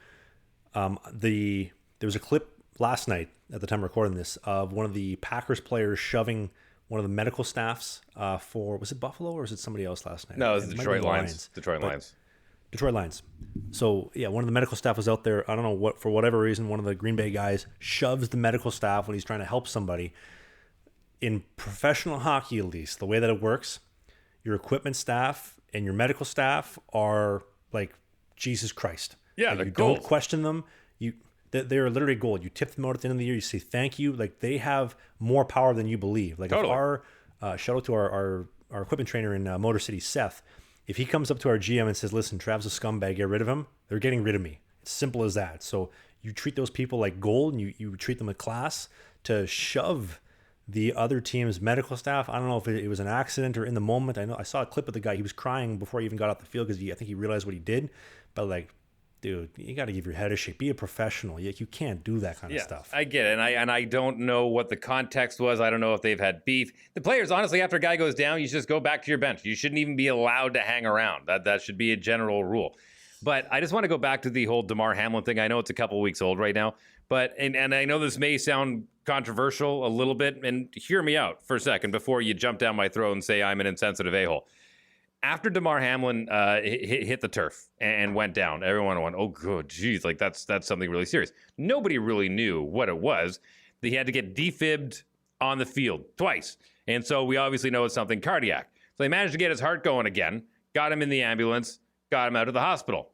There was a clip last night at the time of recording this of one of the Packers players shoving one of the medical staffs for, was it Buffalo or was it somebody else last night? No, it was the Detroit Lions. Detroit Lions. So yeah, one of the medical staff was out there. I don't know what, for whatever reason, one of the Green Bay guys shoves the medical staff when he's trying to help somebody. In professional hockey, at least, the way that it works, your equipment staff and your medical staff are like Jesus Christ. Yeah, like, they're you gold. Don't question them. They're literally gold. You tip them out at the end of the year. You say thank you. Like, they have more power than you believe. Like, totally. If our shout out to our equipment trainer in Motor City, Seth. If he comes up to our GM and says, "Listen, Trav's a scumbag. Get rid of him," they're getting rid of me. It's simple as that. So you treat those people like gold, and you treat them with class. To shove the other team's medical staff, I don't know if it was an accident or in the moment. I saw a clip of the guy. He was crying before he even got off the field because I think he realized what he did. But like, dude, you got to give your head a shake. Be a professional. You can't do that kind of stuff. I get it, and I don't know what the context was. I don't know if they've had beef. The players, honestly, after a guy goes down, you just go back to your bench. You shouldn't even be allowed to hang around. That should be a general rule. But I just want to go back to the whole Damar Hamlin thing. I know it's a couple of weeks old right now, but and I know this may sound controversial a little bit, and hear me out for a second before you jump down my throat and say I'm an insensitive a-hole. After Damar Hamlin hit the turf and went down, everyone went, oh, good, geez, like that's something really serious. Nobody really knew what it was. He had to get defibbed on the field twice. And so we obviously know it's something cardiac. So they managed to get his heart going again, got him in the ambulance, got him out of the hospital.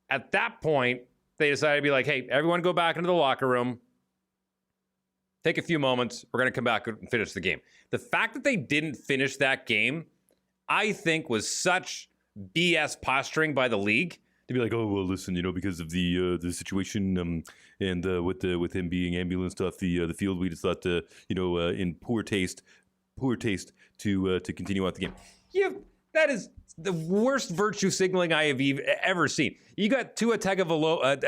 At that point, they decided to be like, hey, everyone go back into the locker room. Take a few moments. We're going to come back and finish the game. The fact that they didn't finish that game, I think, was such BS posturing by the league to be like, oh, well, listen, because of the situation and with him being ambulanced off the field, we just thought, in poor taste to continue out the game. Yeah, that is the worst virtue signaling I have ever seen. You got Tua Tagovailoa,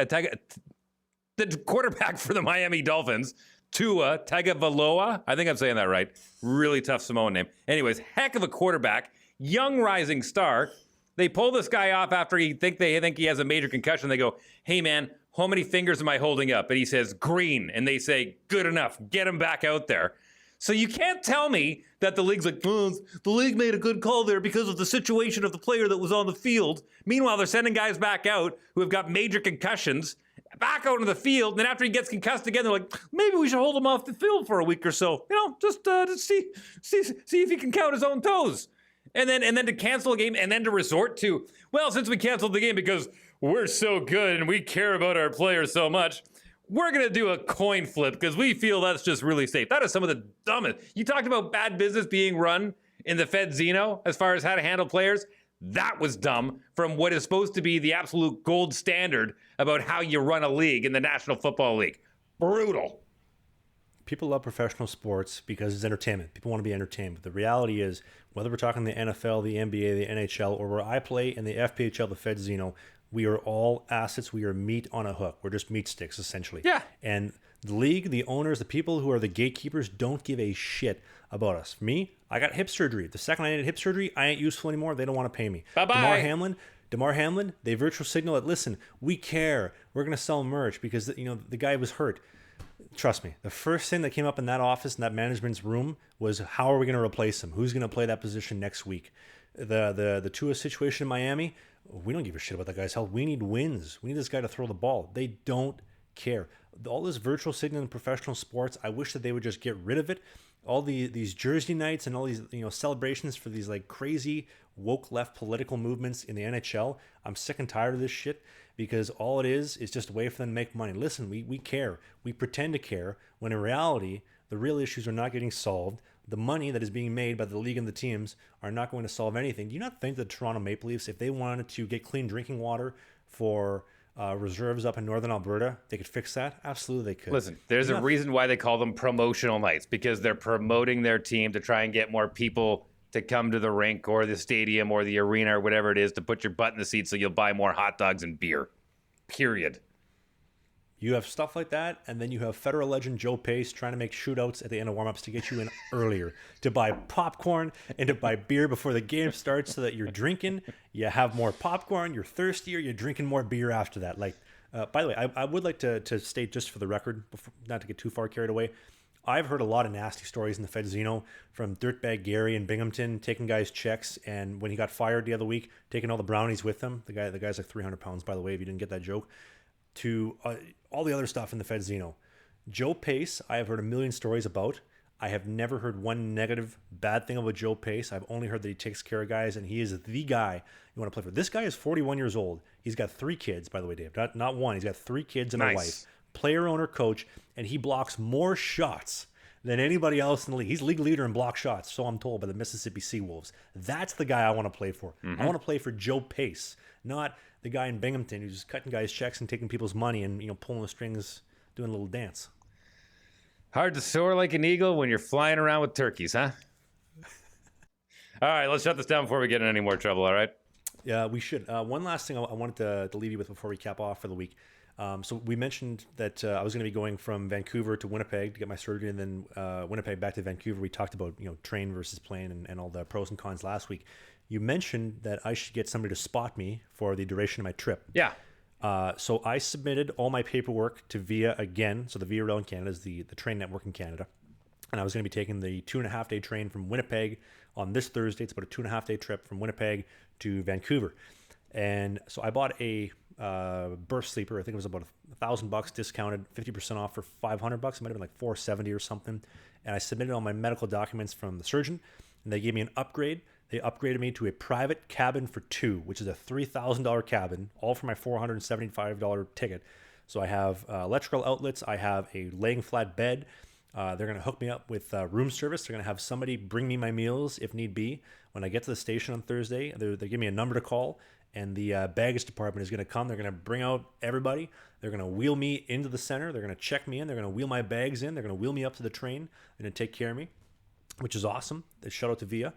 the quarterback for the Miami Dolphins, Tua Tagovailoa. I think I'm saying that right. Really tough Samoan name. Anyways, heck of a quarterback. Young rising star. They pull this guy off after they think he has a major concussion. They go, hey man, how many fingers am I holding up? And he says, green. And they say, good enough. Get him back out there. So you can't tell me that the league's like, oh, the league made a good call there because of the situation of the player that was on the field. Meanwhile, they're sending guys back out who have got major concussions back out on the field. And then after he gets concussed again, they're like, maybe we should hold him off the field for a week or so. Just see if he can count his own toes. And then to cancel a game and then to resort to, well, since we canceled the game because we're so good and we care about our players so much, we're going to do a coin flip because we feel that's just really safe. That is some of the dumbest. You talked about bad business being run in the Fed Zeno as far as how to handle players. That was dumb from what is supposed to be the absolute gold standard about how you run a league in the National Football League. Brutal. People love professional sports because it's entertainment. People want to be entertained. But the reality is, whether we're talking the NFL, the NBA, the NHL, or where I play in the FPHL, the Fed Zeno, we are all assets. We are meat on a hook. We're just meat sticks, essentially. Yeah. And the league, the owners, the people who are the gatekeepers don't give a shit about us. For me, I got hip surgery. The second I needed hip surgery, I ain't useful anymore. They don't want to pay me. Bye-bye. Damar Hamlin, they virtual signal that, listen, we care. We're going to sell merch because, the guy was hurt. Trust me, the first thing that came up in that office, in that management's room, was how are we going to replace him? Who's going to play that position next week? The Tua situation in Miami, we don't give a shit about that guy's health. We need wins. We need this guy to throw the ball. They don't care. All this virtual signaling in professional sports, I wish that they would just get rid of it. All these Jersey nights and all these celebrations for these like crazy woke left political movements in the NHL. I'm sick and tired of this shit because all it is just a way for them to make money. Listen, we care. We pretend to care when in reality the real issues are not getting solved. The money that is being made by the league and the teams are not going to solve anything. Do you not think that Toronto Maple Leafs, if they wanted to get clean drinking water for reserves up in northern Alberta, they could fix that? Absolutely, they could. Listen, there's a reason why they call them promotional nights, because they're promoting their team to try and get more people to come to the rink or the stadium or the arena or whatever it is to put your butt in the seat so you'll buy more hot dogs and beer. Period. You have stuff like that, and then you have federal legend Joe Pace trying to make shootouts at the end of warm-ups to get you in earlier, to buy popcorn and to buy beer before the game starts so that you're drinking, you have more popcorn, you're thirstier, you're drinking more beer after that. Like, by the way, I would like to state just for the record, not to get too far carried away, I've heard a lot of nasty stories in the Fed Zeno from Dirtbag Gary in Binghamton taking guys' checks, and when he got fired the other week, taking all the brownies with him. The guy's like 300 pounds, by the way, if you didn't get that joke. To all the other stuff in the Fed Zeno. Joe Pace, I have heard a million stories about. I have never heard one negative, bad thing about Joe Pace. I've only heard that he takes care of guys, and he is the guy you want to play for. This guy is 41 years old. He's got 3 kids, by the way, Dave. Not one. He's got 3 kids and a wife. Player, owner, coach, and he blocks more shots than anybody else in the league. He's league leader in block shots, so I'm told, by the Mississippi Seawolves. That's the guy I want to play for. Mm-hmm. I want to play for Joe Pace, not the guy in Binghamton who's just cutting guys' checks and taking people's money and pulling the strings, doing a little dance. Hard to soar like an eagle when you're flying around with turkeys, huh? All right, let's shut this down before we get in any more trouble, all right? Yeah, we should. One last thing I wanted to leave you with before we cap off for the week. So we mentioned that I was going to be going from Vancouver to Winnipeg to get my surgery, and then Winnipeg back to Vancouver. We talked about train versus plane and all the pros and cons last week. You mentioned that I should get somebody to spot me for the duration of my trip. Yeah. So I submitted all my paperwork to VIA again. So the VIA Rail in Canada is the train network in Canada. And I was going to be taking the 2.5 day train from Winnipeg on this Thursday. It's about a 2.5 day trip from Winnipeg to Vancouver. And so I bought a berth sleeper. I think it was about $1,000 discounted, 50% off for $500. It might have been like $470 or something. And I submitted all my medical documents from the surgeon, and they gave me an upgrade. They upgraded me to a private cabin for two, which is a $3,000 cabin, all for my $475 ticket. So I have electrical outlets. I have a laying flat bed. They're going to hook me up with room service. They're going to have somebody bring me my meals if need be. When I get to the station on Thursday, they give me a number to call, and the baggage department is going to come. They're going to bring out everybody. They're going to wheel me into the center. They're going to check me in. They're going to wheel my bags in. They're going to wheel me up to the train. They're going to take care of me, which is awesome. They shout out to VIA.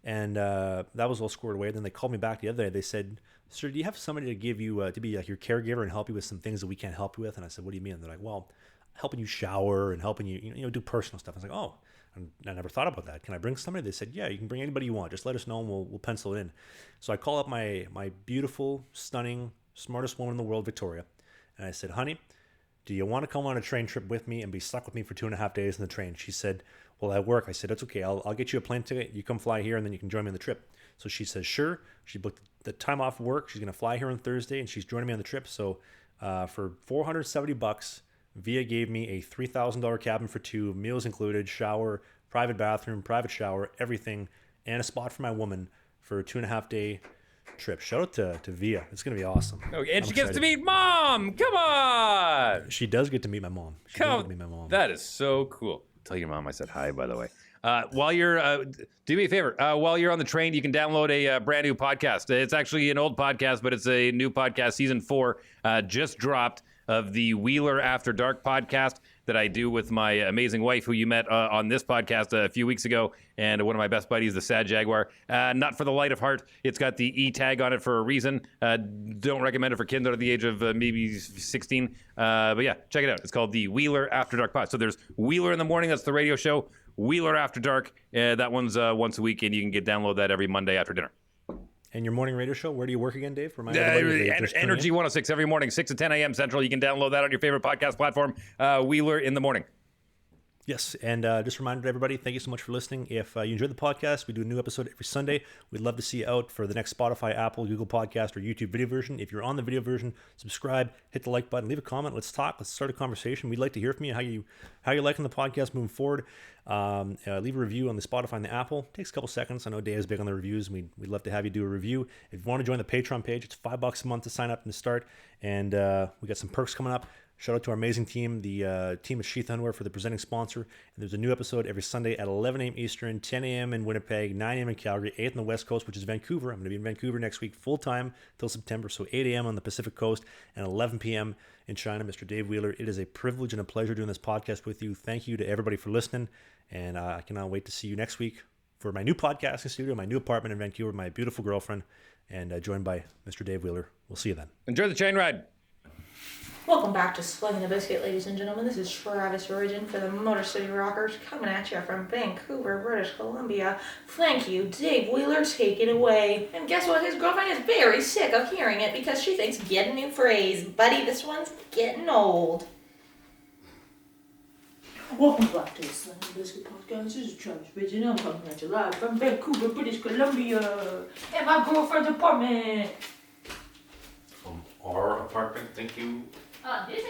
And that was all squared away. Then they called me back the other day. They said, "Sir, do you have somebody to give you to be like your caregiver and help you with some things that we can't help you with?" And I said, "What do you mean?" And they're like, "Well, helping you shower and helping you do personal stuff." I was like, "Oh, I never thought about that. Can I bring somebody?" They said, "Yeah, you can bring anybody you want. Just let us know and we'll pencil it in." So I call up my beautiful, stunning, smartest woman in the world, Victoria, and I said, "Honey, do you want to come on a train trip with me and be stuck with me for 2.5 days in the train?" She said, "Well, at work." I said, "That's okay. I'll get you a plane ticket. You come fly here and then you can join me on the trip." So she says, "Sure." She booked the time off work. She's going to fly here on Thursday and she's joining me on the trip. So for $470, VIA gave me a $3,000 cabin for two, meals included, shower, private bathroom, private shower, everything, and a spot for my woman for a 2.5 day trip. Shout out to VIA. It's going to be awesome. Okay, and I'm she gets excited. to meet Mom. Come on. She does get to meet my mom. She does get to meet my mom. That is so cool. Tell your mom I said hi, by the way. While you're, do me a favor. While you're on the train, you can download a brand new podcast. It's actually an old podcast, but it's a new podcast. Season 4 just dropped of the Wheeler After Dark podcast that I do with my amazing wife, who you met on this podcast a few weeks ago, and one of my best buddies, the Sad Jaguar. Not for the light of heart. It's got the E tag on it for a reason. Don't recommend it for kids under the age of maybe 16. But yeah, check it out. It's called the Wheeler After Dark pod. So there's Wheeler in the Morning. That's the radio show. Wheeler After Dark. That one's once a week, and you can download that every Monday after dinner. And your morning radio show, where do you work again, Dave? Remind everybody that Energy 106 every morning, 6 to 10 a.m. Central. You can download that on your favorite podcast platform, Wheeler in the Morning. Yes, and just reminded everybody, thank you so much for listening. If you enjoyed the podcast, we do a new episode every Sunday. We'd love to see you out for the next Spotify, Apple, Google Podcast, or YouTube video version. If you're on the video version, subscribe, hit the like button, leave a comment. Let's talk. Let's start a conversation. We'd like to hear from you, how you're liking the podcast moving forward. Leave a review on the Spotify and the Apple. It takes a couple seconds. I know Dave is big on the reviews. We'd love to have you do a review. If you want to join the Patreon page, it's $5 a month to sign up and to start. And we got some perks coming up. Shout out to our amazing team, the team at Sheath Underwear, for the presenting sponsor. And there's a new episode every Sunday at 11 a.m. Eastern, 10 a.m. in Winnipeg, 9 a.m. in Calgary, 8 on the West Coast, which is Vancouver. I'm going to be in Vancouver next week full-time till September, so 8 a.m. on the Pacific Coast and 11 p.m. in China. Mr. Dave Wheeler, it is a privilege and a pleasure doing this podcast with you. Thank you to everybody for listening, and I cannot wait to see you next week for my new podcasting studio, my new apartment in Vancouver, my beautiful girlfriend, and joined by Mr. Dave Wheeler. We'll see you then. Enjoy the train ride. Welcome back to Slangin The Bizkit, ladies and gentlemen. This is Travis Origin for the Motor City Rockers, coming at you from Vancouver, British Columbia. Thank you, Dave Wheeler, take it away. And guess what? His girlfriend is very sick of hearing it because she thinks, get a new phrase. Buddy, this one's getting old. Welcome back to the Slangin The Bizkit podcast. This is Travis Origin. I'm coming at you live from Vancouver, British Columbia. And my girlfriend's apartment. From our apartment, thank you. This